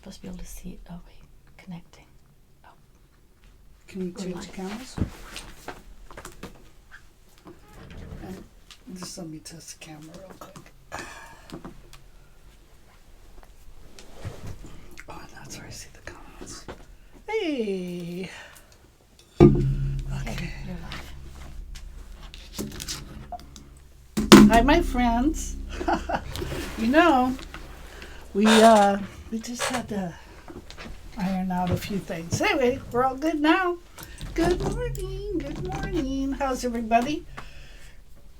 supposed to be able to see. Oh, wait. Connecting. Oh. Can you We're change live. cameras? And just let me test the camera real quick. Oh, that's where I see the comments. Hey! Okay. You're live. Hi, my friends. You know, we just had to iron out a few things. Anyway, we're all good now. Good morning. Good morning. How's everybody?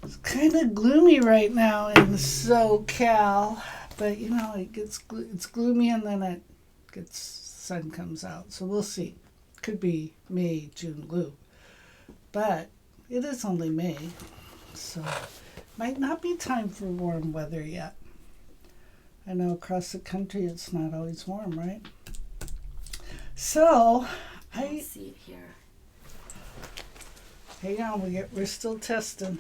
It's kind of gloomy right now in SoCal, but you know, it's gloomy and then it gets sun comes out. So we'll see. Could be May, June glue. But it is only May, so might not be time for warm weather yet. I know across the country it's not always warm, right? So I don't see it here. hang on, we're still testing.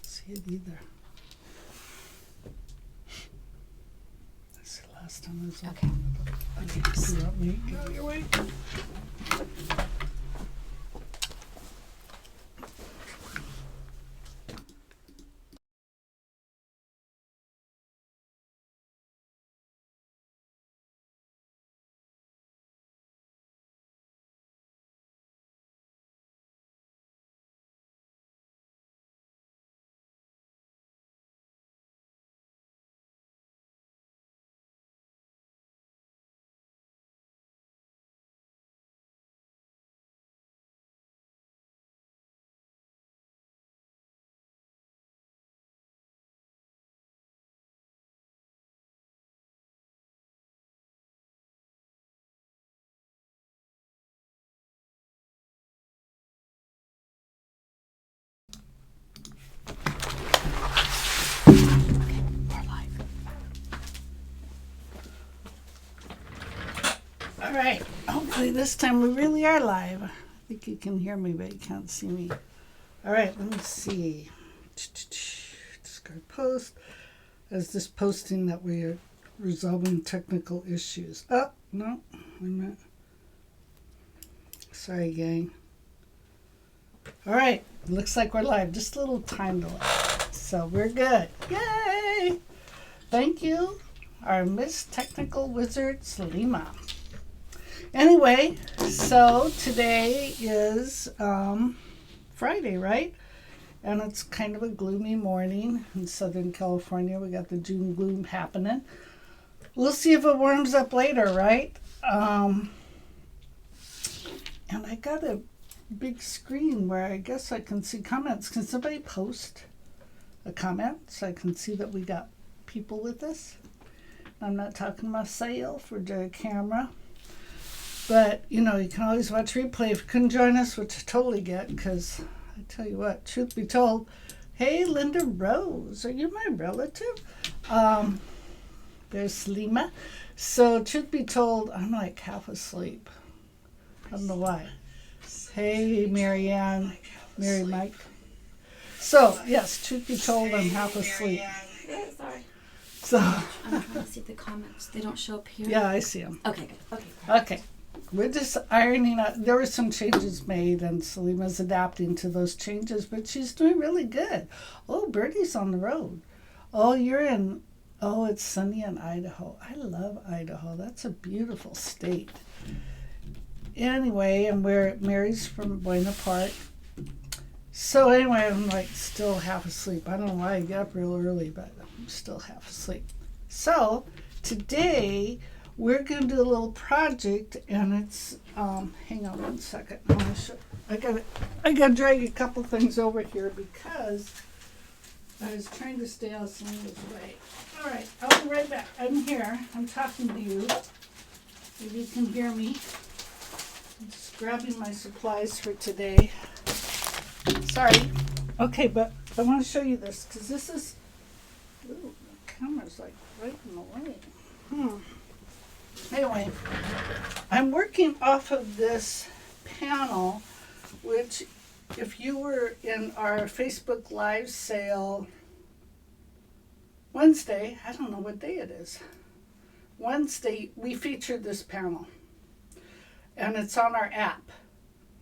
See it either. That's the last time I was on. Okay. Okay, do you want me to get out of your way? We're live. All right. Hopefully this time we really are live. I think you can hear me, but you can't see me. All right, let me see. Discard post. As this posting that we are resolving technical issues. Oh, no. Wait a minute. Sorry, gang. All right. Looks like we're live. Just a little time delay. So we're good. Yay! Thank you, our Miss Technical Wizard, Salima. Anyway, so today is Friday, right? And it's kind of a gloomy morning in Southern California. We got the June gloom happening. We'll see if it warms up later, right? And I got a big screen where I guess I can see comments. Can somebody post a comment so I can see that we got people with us? I'm not talking myself or the camera. But, you know, you can always watch replay if you couldn't join us, which I totally get, because I tell you what, truth be told, hey, Linda Rose, are you my relative? There's Lima. So, truth be told, I'm like half asleep. I don't know why. Hey, Marianne, Mary Mike. So, yes, truth be told, I'm half asleep. Yeah, sorry. So, I'm trying to see the comments. They don't show up here. yeah, I see them. Okay, good. Okay. Okay. We're just ironing out. There were some changes made, and Salima's adapting to those changes, but she's doing really good. Oh, Birdie's on the road. Oh, it's sunny in Idaho. I love Idaho. That's a beautiful state. Anyway, and Mary's from Buena Park. So anyway, I'm like still half asleep. I don't know why I get up real early, but I'm still half asleep. So today, we're going to do a little project, and it's, hang on one second. I want to show, I got to drag a couple things over here because I was trying to stay out of Selena's way. All right, I'll be right back. I'm here. I'm talking to you. Maybe you can hear me. I'm just grabbing my supplies for today. Sorry. Okay, but I want to show you this because this is, ooh, the camera's like right in the way. Anyway, I'm working off of this panel, which if you were in our Facebook Live sale Wednesday, I don't know what day it is. Wednesday, we featured this panel. And it's on our app.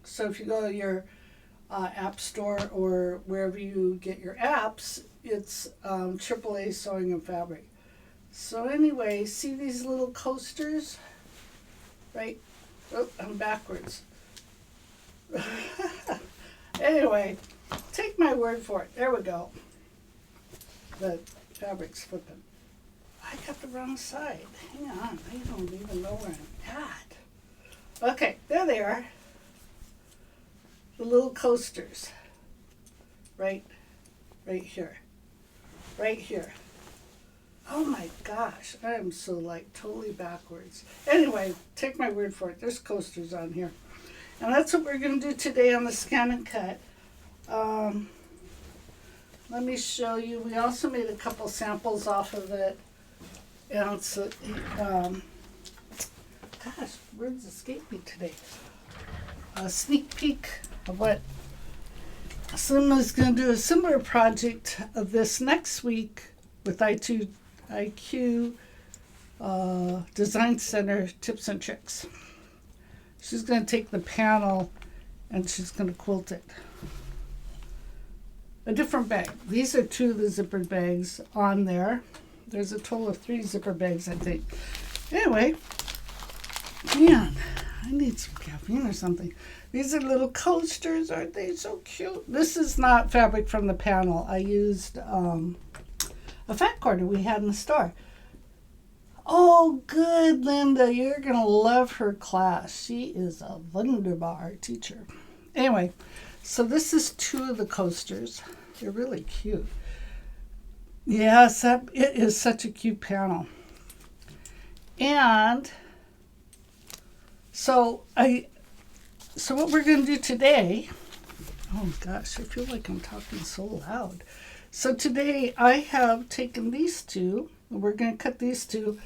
So if you go to your app store or wherever you get your apps, it's AAA Sewing and Fabric. So anyway, see these little coasters? Right? Oh, I'm backwards. Anyway, take my word for it. There we go. The fabric's flipping. I got the wrong side. Hang on. I don't even know where I'm at. Okay, there they are. The little coasters. Right here. Right here. Oh my gosh, I am so like totally backwards. Anyway, take my word for it. There's coasters on here. And that's what we're going to do today on the Scan and Cut. Let me show you. We also made a couple samples off of it. And so, gosh, words escape me today. A sneak peek of what Slimna's going to do a similar project of this next week with IQ Design Center Tips and Tricks. She's going to take the panel and she's going to quilt it. A different bag. These are 2 of the zippered bags on there. There's a total of 3 zipper bags, I think. Anyway, man, I need some caffeine or something. These are little coasters. Aren't they so cute? This is not fabric from the panel. I used a fat quarter we had in the store. Oh, good, Linda. You're going to love her class. She is a wunderbar teacher. Anyway, so this is 2 of the coasters. They're really cute. Yes, it is such a cute panel. And so what we're going to do today, oh gosh, I feel like I'm talking so loud. So today I have taken these 2, and we're going to cut these 2,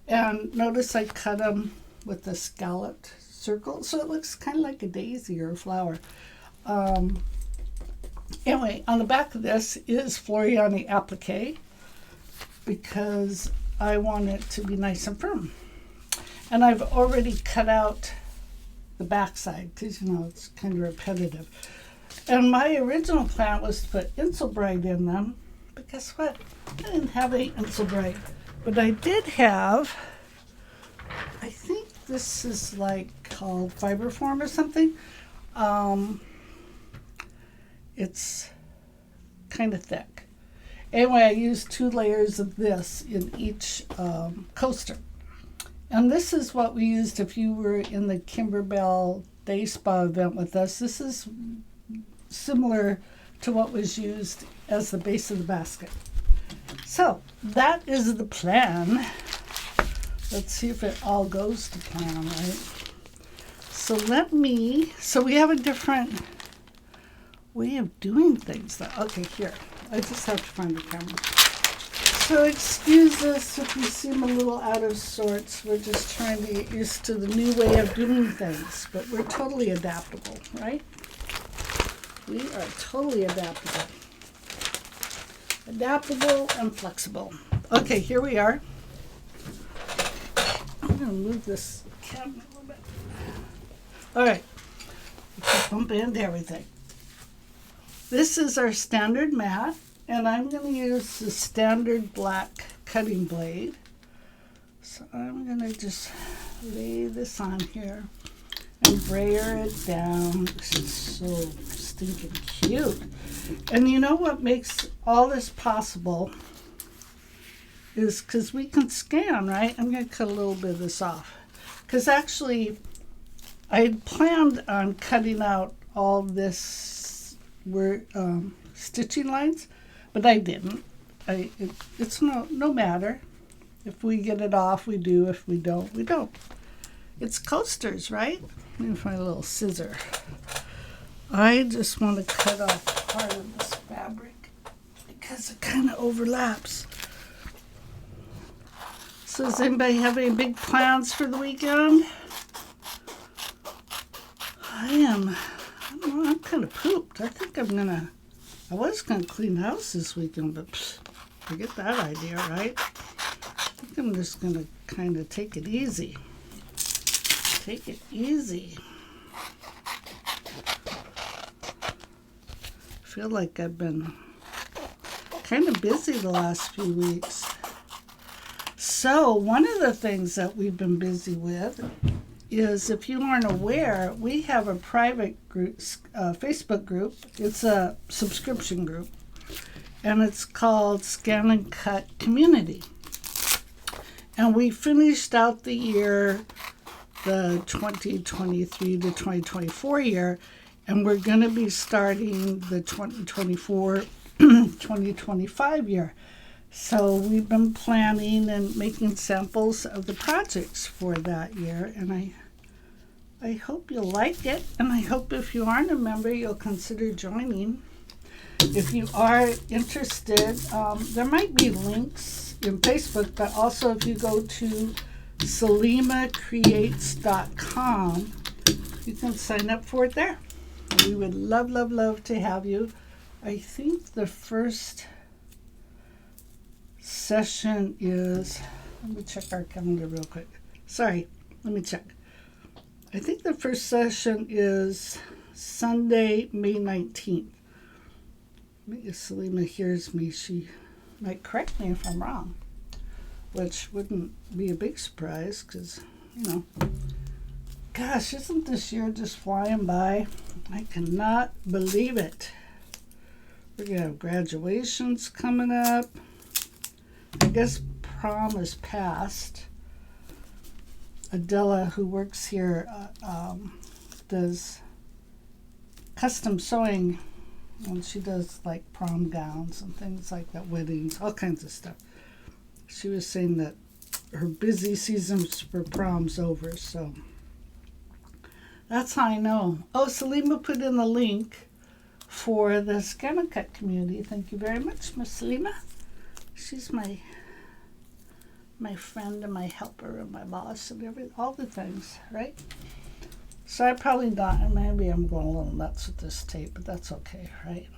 and notice I cut them with a scalloped circle, so it looks kind of like a daisy or a flower. Anyway, on the back of this is Floriani applique because I want it to be nice and firm. And I've already cut out the back side because, you know, it's kind of repetitive. And my original plan was to put Insulbrite in them, but guess what? I didn't have any Insulbrite. But I did have, I think this is like called Fiberform or something. It's kind of thick. Anyway, I used 2 layers of this in each coaster. And this is what we used if you were in the Kimberbell Day Spa event with us. This is similar to what was used as the base of the basket. So that is the plan. Let's see if it all goes to plan, right? So we have a different way of doing things. Okay, here. I just have to find the camera. So excuse us if we seem a little out of sorts. We're just trying to get used to the new way of doing things. But we're totally adaptable, right? We are totally adaptable. Adaptable and flexible. Okay, here we are. I'm going to move this camera a little bit. All right. Let's bump into everything. This is our standard mat, and I'm going to use the standard black cutting blade. So I'm going to just lay this on here and brayer it down. This is so stinking cute. And you know what makes all this possible is because we can scan, right? I'm going to cut a little bit of this off. Because actually, I had planned on cutting out all this stitching lines, but I didn't. It's no matter. If we get it off, we do. If we don't, we don't. It's coasters, right? Let me find a little scissor. I just want to cut off part of this fabric because it kind of overlaps. So does anybody have any big plans for the weekend? I'm kind of pooped. I think I was gonna clean the house this weekend, but forget that idea, right? I think I'm just gonna kind of take it easy. Take it easy. I feel like I've been kind of busy the last few weeks. So one of the things that we've been busy with is, if you aren't aware, we have a private group, Facebook group. It's a subscription group, and it's called Scan and Cut Community. And we finished out the year, the 2023 to 2024 year, and we're going to be starting the 2024-2025 year. So we've been planning and making samples of the projects for that year, and I hope you'll like it, and I hope if you aren't a member, you'll consider joining. If you are interested, there might be links in Facebook, but also if you go to SalimaCreates.com, you can sign up for it there. We would love, love, love to have you. I think the first session is, let me check our calendar real quick. Sorry, let me check. I think the first session is Sunday, May 19th. Maybe if Salima hears me, she might correct me if I'm wrong, which wouldn't be a big surprise because, gosh, isn't this year just flying by? I cannot believe it. We're going to have graduations coming up. I guess prom is past. Adela, who works here, does custom sewing, and she does like prom gowns and things like that, weddings, all kinds of stuff. She was saying that her busy season for prom's over, so that's how I know. Oh, Salima put in the link for the Scan and Cut community. Thank you very much, Miss Salima. She's my friend and my helper and my boss and all the things, right? So I probably not, maybe I'm going a little nuts with this tape, but that's okay, right?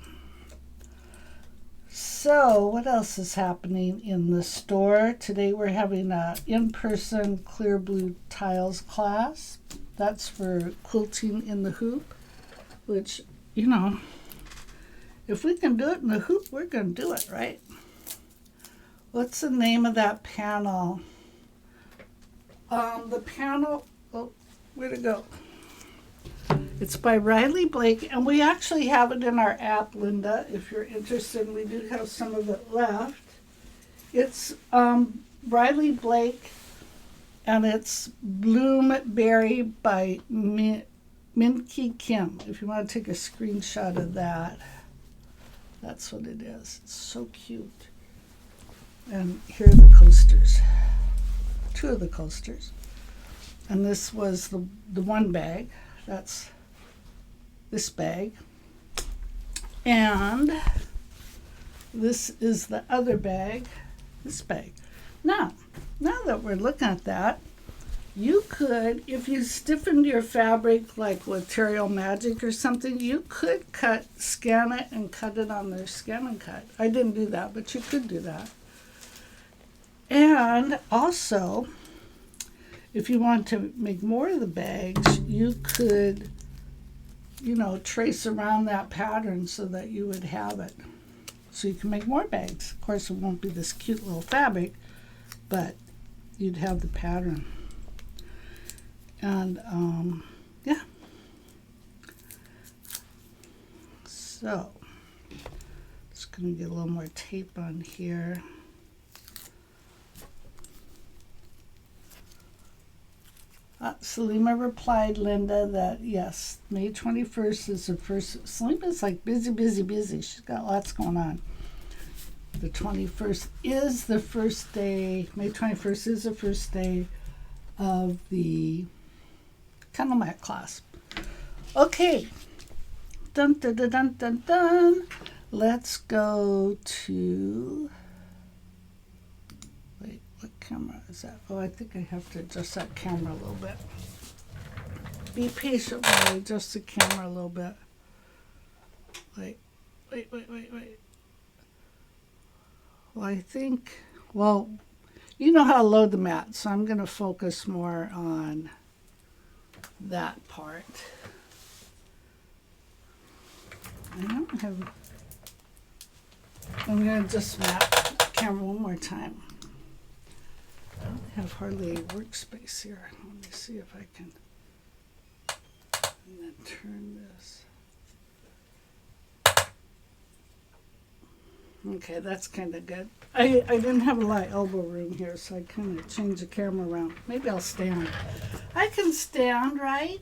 So what else is happening in the store? Today we're having an in-person clear blue tiles class. That's for quilting in the hoop, which, if we can do it in the hoop, we're going to do it, right? What's the name of that panel? The panel, where'd it go? It's by Riley Blake, and we actually have it in our app, Linda, if you're interested. We do have some of it left. It's Riley Blake, and it's Bloomberry by Minky Kim. If you want to take a screenshot of that, that's what it is. It's so cute. And here are the coasters. 2 of the coasters. And this was the one bag. That's this bag. And this is the other bag. This bag. Now that we're looking at that, you could, if you stiffened your fabric like with Terrio Magic or something, you could scan it and cut it on their Scan and Cut. I didn't do that, but you could do that. And also, if you want to make more of the bags, you could, trace around that pattern so that you would have it. So you can make more bags. Of course, it won't be this cute little fabric, but you'd have the pattern. And, yeah. So, just going to get a little more tape on here. Salima replied, Linda, that yes, May 21st is the first. Salima's like busy. She's got lots going on. The 21st is the first day, May 21st is the first day of the Candle Mat class. Okay, dun dun dun dun dun dun. Let's go to. Wait, what camera is that? Oh, I think I have to adjust that camera a little bit. Be patient while I adjust the camera a little bit. Wait. Well, I think, you know how to load the mat, so I'm going to focus more on that part. I'm going to just map the camera one more time. I don't have hardly any workspace here. Let me see if I can and then turn this. Okay, that's kind of good. I didn't have a lot of elbow room here, so I kind of changed the camera around. Maybe I'll stand. I can stand, right?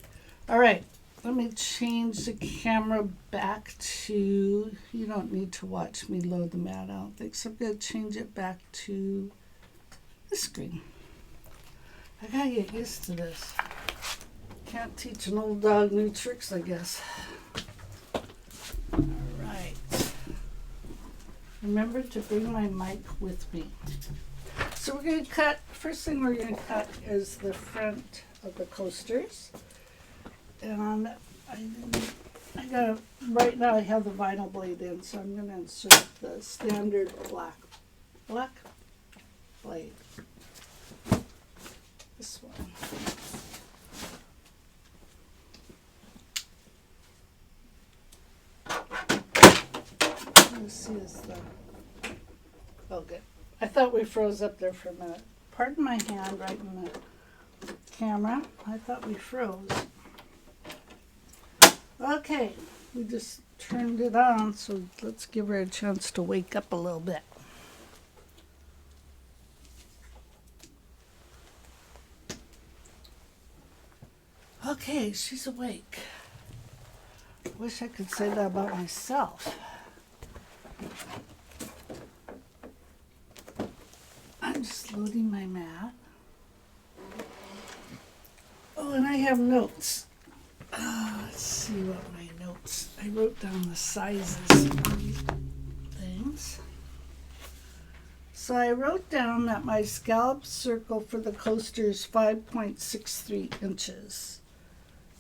All right, let me change the camera back to, you don't need to watch me load the mat, I don't think, so I'm going to change it back to the screen. I got to get used to this. Can't teach an old dog new tricks, I guess. All right. Remember to bring my mic with me. So we're going to cut, first thing we're going to cut is the front of the coasters. And right now I have the vinyl blade in, so I'm going to insert the standard black blade. This one. Let's see this though. Oh, good. I thought we froze up there for a minute. Pardon my hand right in the camera. I thought we froze. Okay, we just turned it on, so let's give her a chance to wake up a little bit. Okay, she's awake. Wish I could say that about myself. I'm just loading my mat. Oh, and I have notes. Let's see what my notes. I wrote down the sizes of these things. So I wrote down that my scallop circle for the coaster is 5.63 inches.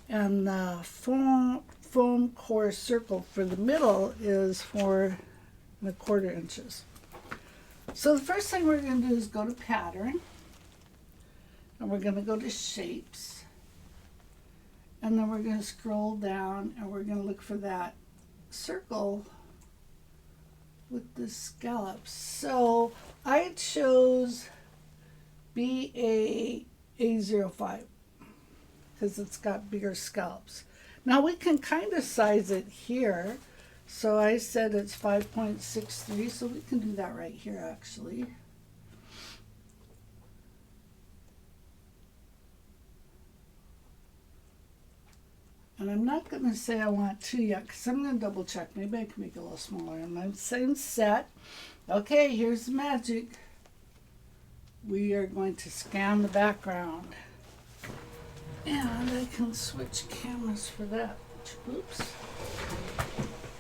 And the foam core circle for the middle is 4.25 inches. So the first thing we're going to do is go to pattern, and we're going to go to shapes, and then we're going to scroll down and we're going to look for that circle with the scallops. So I chose BA-A05 because it's got bigger scallops. Now we can kind of size it here. So I said it's 5.63, so we can do that right here actually. And I'm not going to say I want 2 yet because I'm going to double check. Maybe I can make it a little smaller. And I'm saying set. Okay, here's the magic. We are going to scan the background. And I can switch cameras for that. Oops.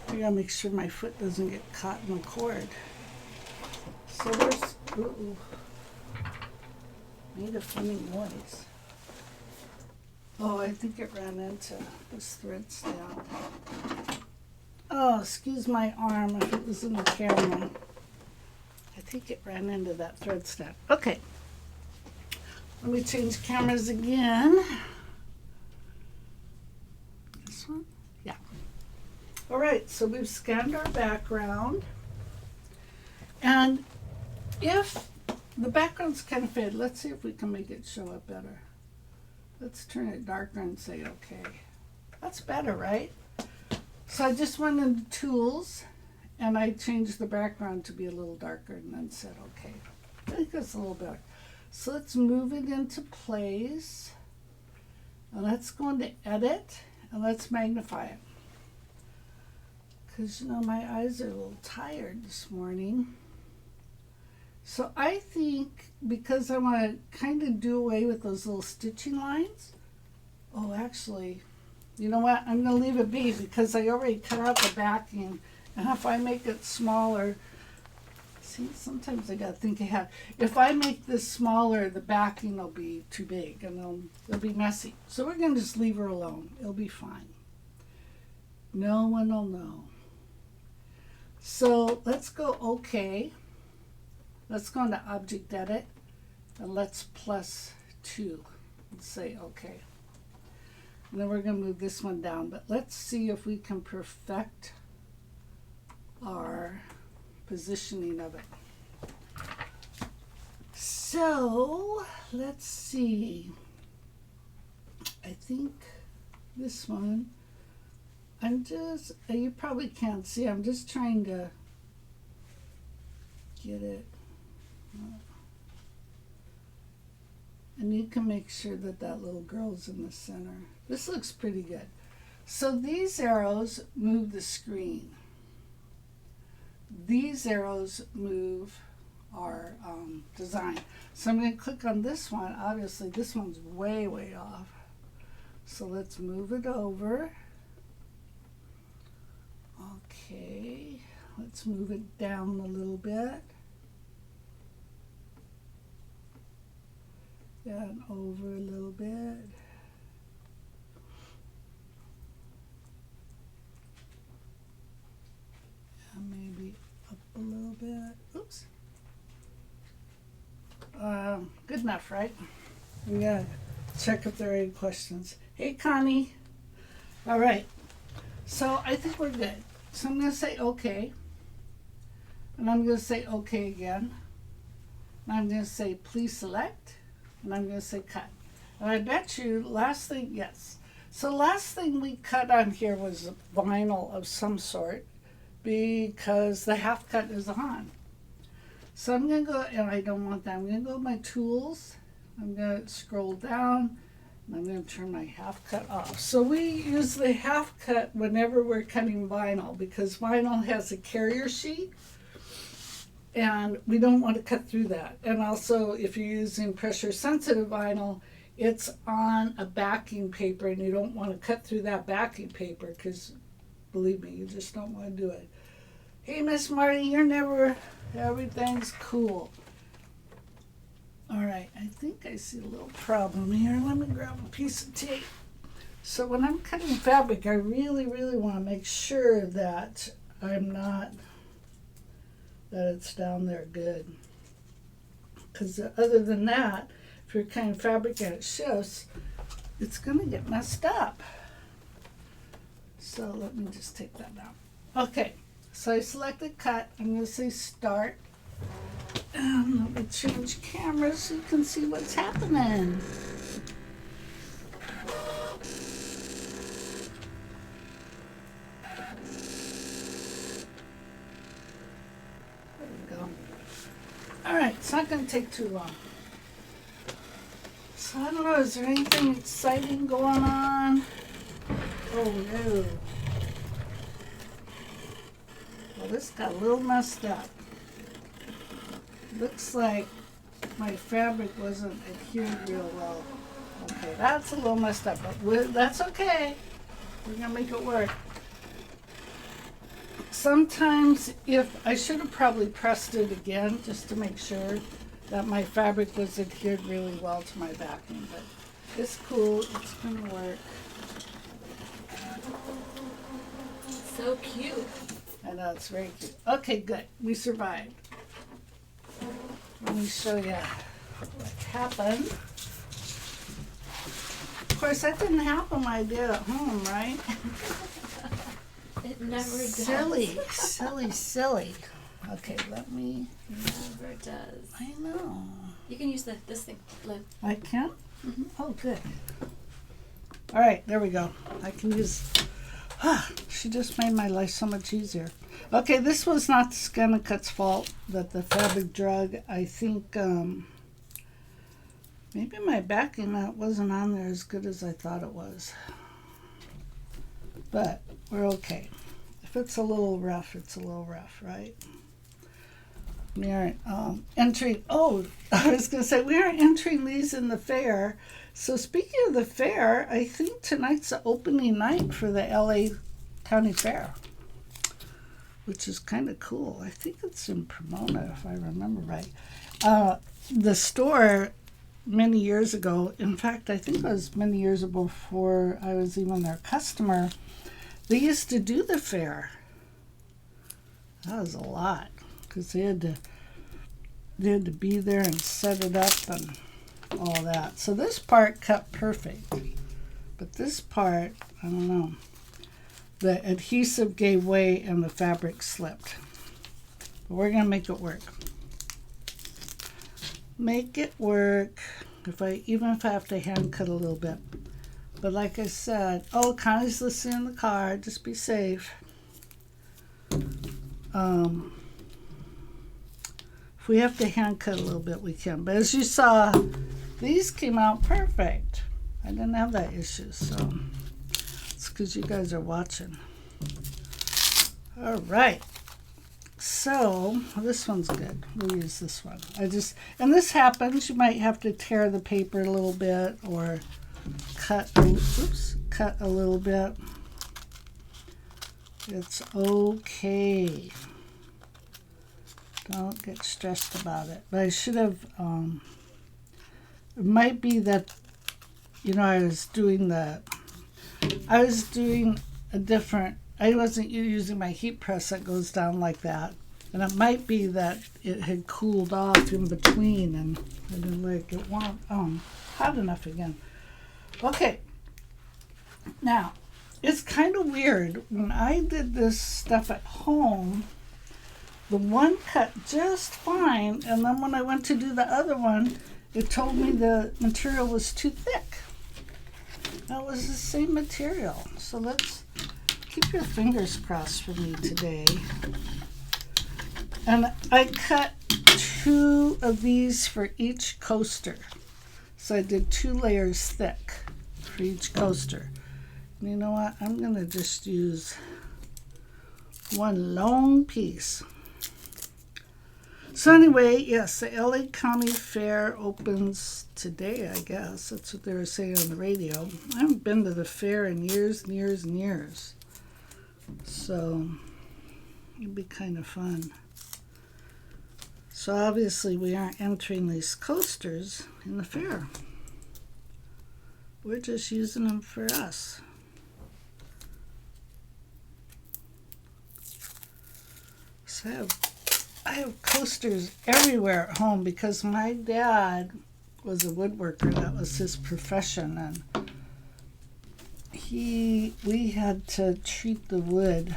I gotta make sure my foot doesn't get caught in the cord. So there's, made a funny noise. Oh, I think it ran into this thread stand. Oh, excuse my arm if it was in the camera. I think it ran into that thread stand. Okay. Let me change cameras again. This one? Yeah. All right, so we've scanned our background. And if the background's kind of faded, let's see if we can make it show up better. Let's turn it darker and say okay. That's better, right? So I just went into tools and I changed the background to be a little darker and then said okay. I think that's a little better. So let's move it into place. And let's go into edit and let's magnify it. Because, you know, my eyes are a little tired this morning. So I think because I want to kind of do away with those little stitching lines. Oh, actually, You know what? I'm going to leave it be because I already cut out the backing. And if I make it smaller, see, sometimes I got to think ahead. If I make this smaller, the backing will be too big and it'll be messy. So we're going to just leave her alone. It'll be fine. No one will know. So let's go OK. Let's go into Object Edit and let's +2 and say OK. And then we're going to move this one down. But let's see if we can perfect our positioning of it. So let's see. I think this one, you probably can't see, I'm just trying to get it. And you can make sure that that little girl's in the center. This looks pretty good. So these arrows move the screen. These arrows move our design. So I'm going to click on this one. Obviously, this one's way, way off. So let's move it over. Okay, let's move it down a little bit. And over a little bit. And maybe up a little bit. Oops. Good enough, right? I'm gonna check if there are any questions. Hey, Connie. All right. So I think we're good. So I'm gonna say OK. And I'm gonna say OK again. And I'm gonna say please select. And I'm going to say cut. And I bet you last thing, yes. So last thing we cut on here was vinyl of some sort because the half cut is on. So I'm going to go, and I don't want that. I'm going to go to my tools. I'm going to scroll down and I'm going to turn my half cut off. So we use the half cut whenever we're cutting vinyl because vinyl has a carrier sheet. And we don't want to cut through that. And also, if you're using pressure-sensitive vinyl, it's on a backing paper, and you don't want to cut through that backing paper because, believe me, you just don't want to do it. Hey, Miss Marty, everything's cool. All right, I think I see a little problem here. Let me grab a piece of tape. So when I'm cutting fabric, I really, really want to make sure that that it's down there good. Because other than that, if you're cutting fabric and it shifts, it's going to get messed up. So let me just take that down. Okay, so I selected cut. I'm going to say start. And let me change cameras so you can see what's happening. Alright, it's not going to take too long. So I don't know, is there anything exciting going on? Oh no. Well, this got a little messed up. Looks like my fabric wasn't adhered real well. Okay, that's a little messed up, but that's okay. We're going to make it work. Sometimes I should have probably pressed it again just to make sure that my fabric was adhered really well to my backing, but it's cool, it's gonna work. So cute. I know, it's very cute. Okay, good, we survived. Let me show you what happened. Of course, that didn't happen when I did it at home, right? It never does. Silly. Okay, let me. Never does. I know. You can use this thing. Look. I can? Mm-hmm. Oh, good. All right, there we go. I can use. She just made my life so much easier. Okay, this was not the ScanNCut's fault that the fabric drug. I think maybe my backing mat wasn't on there as good as I thought it was. But we're okay. If it's a little rough, it's a little rough, right? We aren't entering. Oh, I was going to say we aren't entering these in the fair. So speaking of the fair, I think tonight's the opening night for the LA County Fair, which is kind of cool. I think it's in Pomona, if I remember right. The store many years ago, in fact, I think it was many years before I was even their customer, they used to do the fair. That was a lot because they had to be there and set it up and all that. So this part cut perfect, but this part, I don't know. The adhesive gave way and the fabric slipped. But we're gonna make it work. Make it work. Even if I have to hand cut a little bit. But like I said, Connie's listening in the car. Just be safe. If we have to hand cut a little bit, we can. But as you saw, these came out perfect. I didn't have that issue, so it's because you guys are watching. All right. So this one's good. We'll use this one. And this happens. You might have to tear the paper a little bit or cut a little bit. It's okay. Don't get stressed about it. But I should have, it might be that, I was doing a different, I wasn't using my heat press that goes down like that. And it might be that it had cooled off in between and I didn't like it wasn't hot enough again. Okay. Now, it's kind of weird. When I did this stuff at home, the one cut just fine, and then when I went to do the other one, it told me the material was too thick. That was the same material. So let's keep your fingers crossed for me today. And I cut 2 of these for each coaster. So I did 2 layers thick for each coaster. And you know what? I'm going to just use one long piece. So anyway, yes, the LA County Fair opens today, I guess. That's what they were saying on the radio. I haven't been to the fair in years and years and years. So it'd be kind of fun. So obviously we aren't entering these coasters in the fair. We're just using them for us. So I have coasters everywhere at home because my dad was a woodworker. That was his profession, and we had to treat the wood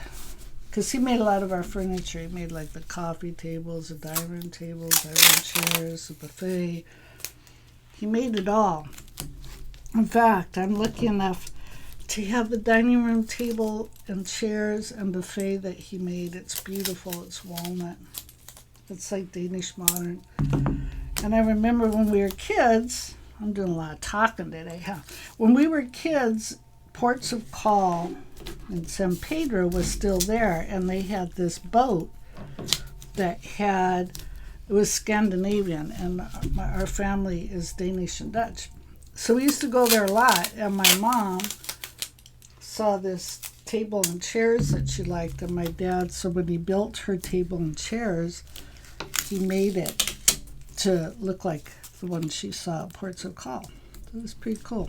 because he made a lot of our furniture. He made like the coffee tables, the dining room tables, dining room chairs, the buffet. He made it all. In fact, I'm lucky enough to have the dining room table and chairs and buffet that he made. It's beautiful. It's walnut. It's like Danish modern. And I remember when we were kids, I'm doing a lot of talking today, huh? When we were kids, Ports of Call in San Pedro was still there, and they had this boat that it was Scandinavian, and our family is Danish and Dutch. So we used to go there a lot, and my mom saw this table and chairs that she liked, and my dad, so when he built her table and chairs, he made it to look like the one she saw at Ports of Call. It was pretty cool.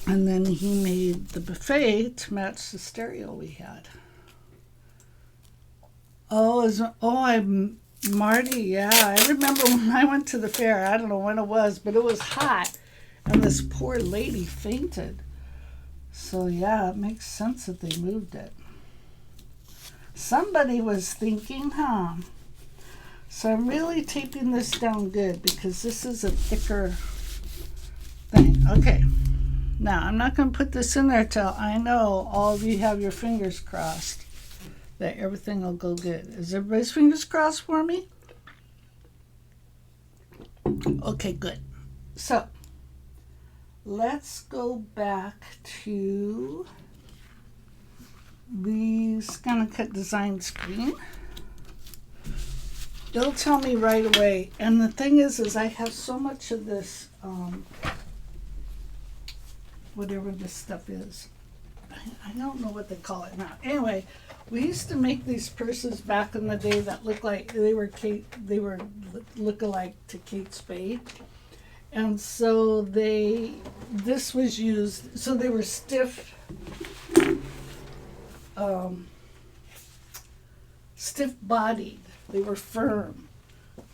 And then he made the buffet to match the stereo we had. Marty, yeah. I remember when I went to the fair, I don't know when it was, but it was hot, and this poor lady fainted. So yeah, it makes sense that they moved it. Somebody was thinking, huh? So I'm really taping this down good because this is a thicker thing. Okay. Now, I'm not going to put this in there till I know all of you have your fingers crossed that everything will go good. Is everybody's fingers crossed for me? Okay, good. So, let's go back to the Scan and Cut design screen. They'll tell me right away. And the thing is I have so much of this, whatever this stuff is. I don't know what they call it now. Anyway, we used to make these purses back in the day that looked like they were look-alike to Kate Spade. And so this was used, so they were stiff, stiff-bodied. They were firm.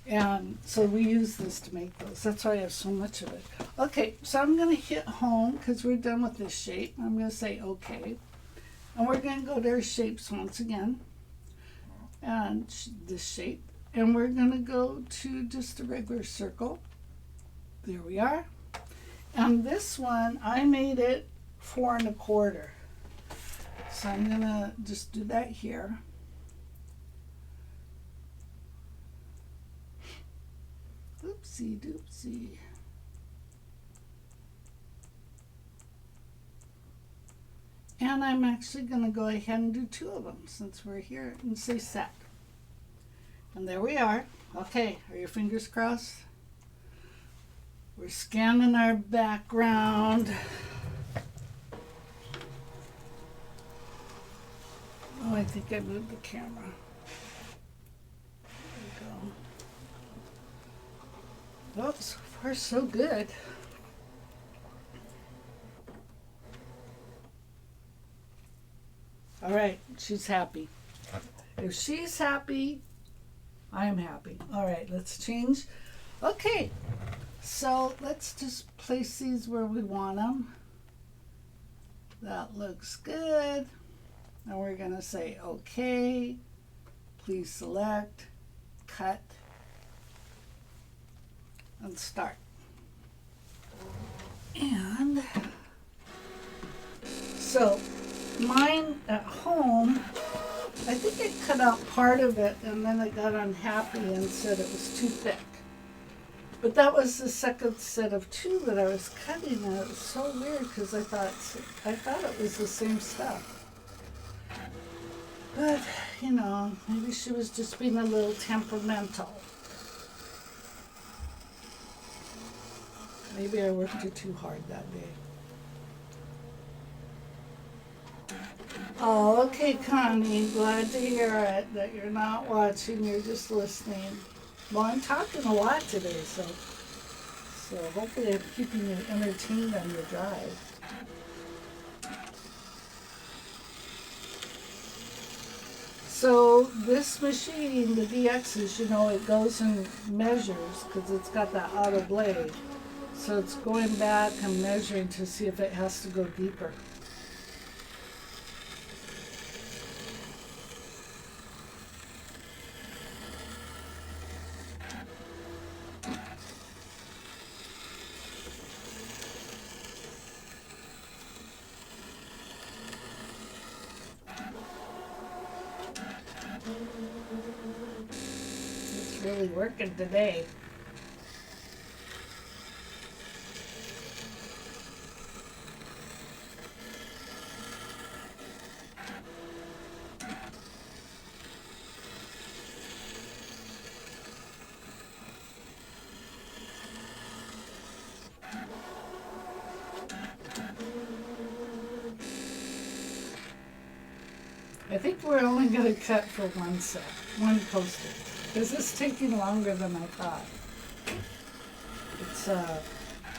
And so we use this to make those. That's why I have so much of it. Okay, so I'm going to hit home because we're done with this shape. I'm going to say okay. And we're going to go to our shapes once again. And this shape. And we're going to go to just a regular circle. There we are. And this one, I made it 4 1/4. So I'm going to just do that here. Oopsie doopsie. And I'm actually going to go ahead and do 2 of them since we're here and say set. And there we are. Okay, are your fingers crossed? We're scanning our background. Oh, I think I moved the camera. There we go. Oh, so far so good. All right, she's happy. If she's happy, I am happy. All right, let's change. Okay, so let's just place these where we want them. That looks good. And we're going to say okay. Please select, cut, and start. And so mine at home, I think I cut out part of it and then I got unhappy and said it was too thick. But that was the second set of 2 that I was cutting, and it was so weird because I thought it was the same stuff. But, you know, maybe she was just being a little temperamental. Maybe I worked her too hard that day. Oh, okay, Connie. Glad to hear it, that you're not watching, you're just listening. Well, I'm talking a lot today, so hopefully I'm keeping you entertained on your drive. So this machine, the DXs, you know, it goes and measures because it's got that auto blade. So it's going back and measuring to see if it has to go deeper. It's really working today. I think we're only going to cut for one set, one poster. Because it's taking longer than I thought.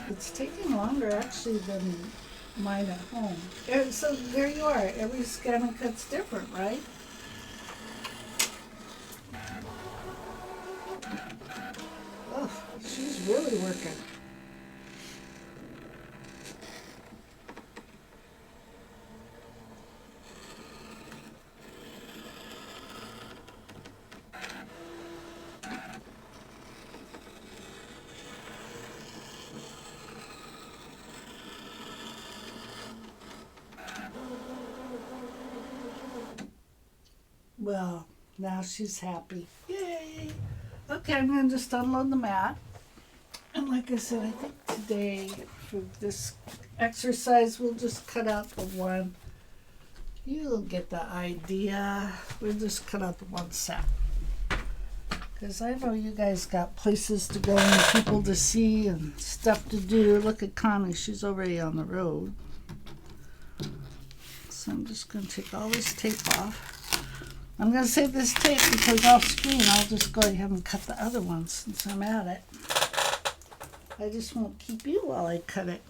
It's taking longer actually than mine at home. And so there you are. Every scan and cut's different, right? Oh, she's really working. Well, now she's happy. Yay! Okay, I'm going to just unload the mat. And like I said, I think today for this exercise, we'll just cut out the one. You'll get the idea. We'll just cut out the one set. Because I know you guys got places to go and people to see and stuff to do. Look at Connie, she's already on the road. So I'm just going to take all this tape off. I'm going to save this tape because off screen I'll just go ahead and cut the other one since I'm at it. I just won't keep you while I cut it.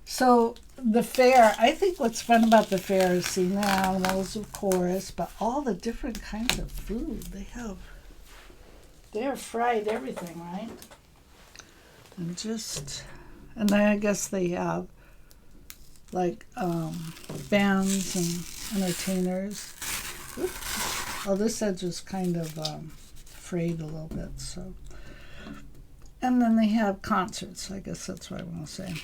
So the fair, I think what's fun about the fair is seeing the animals, of course, but all the different kinds of food they have. They're fried everything, right? And then I guess they have like bands and entertainers. Oops. Oh, this edge is kind of frayed a little bit, so. And then they have concerts, I guess that's what I want to say.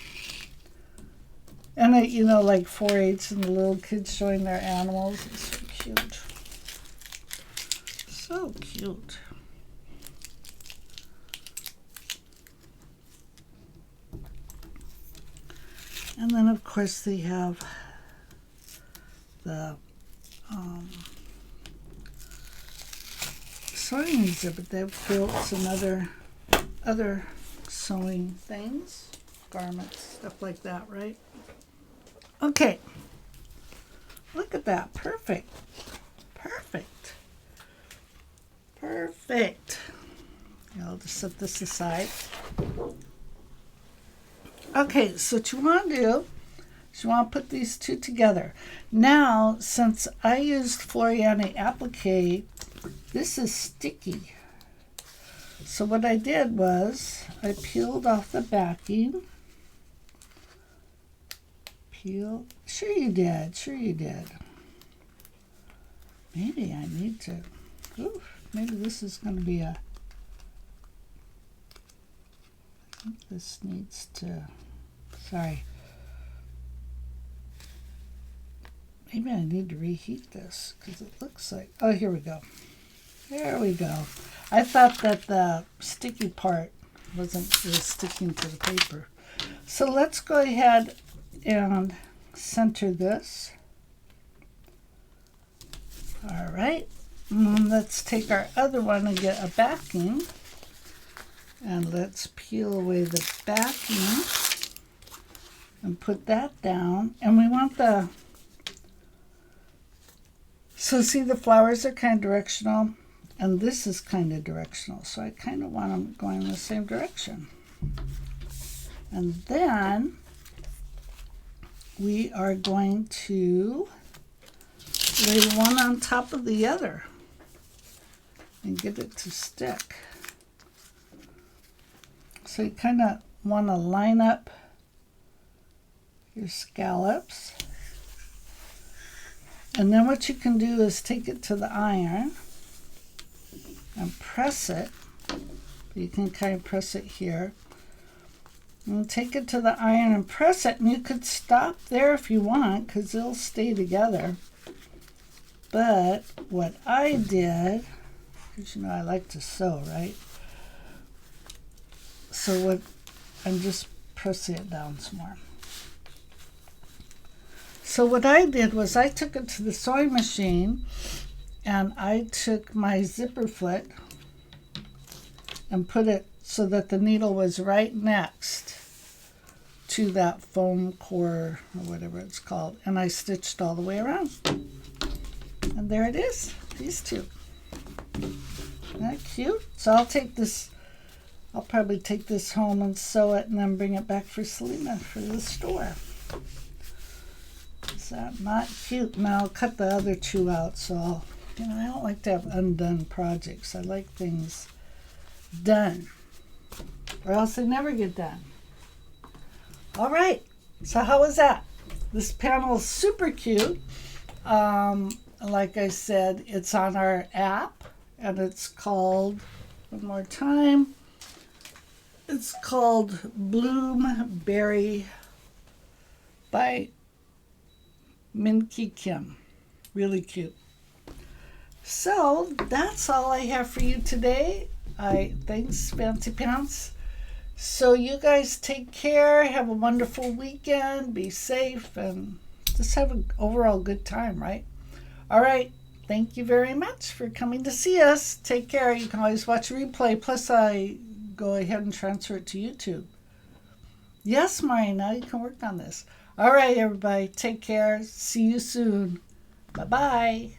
And you know, like 4-H and the little kids showing their animals. It's so cute. So cute. And then, of course, they have the sewing exhibit. They have quilts and other sewing things, garments, stuff like that, right? Okay, look at that. Perfect. Perfect. Perfect. I'll just set this aside. Okay, so what you want to do is you want to put these two together. Now, since I used Floriani Applique, this is sticky. So what I did was I peeled off the backing. Sure you did. Maybe I need to, maybe this is going to be I think this needs to, sorry. Maybe I need to reheat this because it looks like, oh, here we go. There we go. I thought that the sticky part was sticking to the paper. So let's go ahead and center this. All right, and let's take our other one and get a backing, and let's peel away the backing and put that down. And we want so see, the flowers are kind of directional and this is kind of directional, so I kind of want them going in the same direction. And then we are going to lay one on top of the other and get it to stick. So you kind of want to line up your scallops. And then what you can do is take it to the iron and press it. You can kind of press it here. And take it to the iron and press it, and you could stop there if you want because they'll stay together. But what I did, because you know I like to sew, right? So I'm just pressing it down some more. So what I did was I took it to the sewing machine and I took my zipper foot and put it so that the needle was right next to that foam core or whatever it's called, and I stitched all the way around. And there it is, these two. Isn't that cute? So I'll probably take this home and sew it and then bring it back for Selena for the store. Is that not cute? Now I'll cut the other two out, so I don't like to have undone projects. I like things done, or else they never get done. All right, so how was that? This panel is super cute. Like I said, it's on our app, and it's called, one more time, it's called Bloomberry by Minky Kim. Really cute. So that's all I have for you today. Thanks, Fancy Pants. So you guys take care. Have a wonderful weekend. Be safe and just have an overall good time, right? All right. thank you very much for coming to see us. Take care. You can always watch a replay. Plus, I go ahead and transfer it to YouTube. Yes, Marina, you can work on this. All right, everybody. Take care. See you soon. Bye-bye.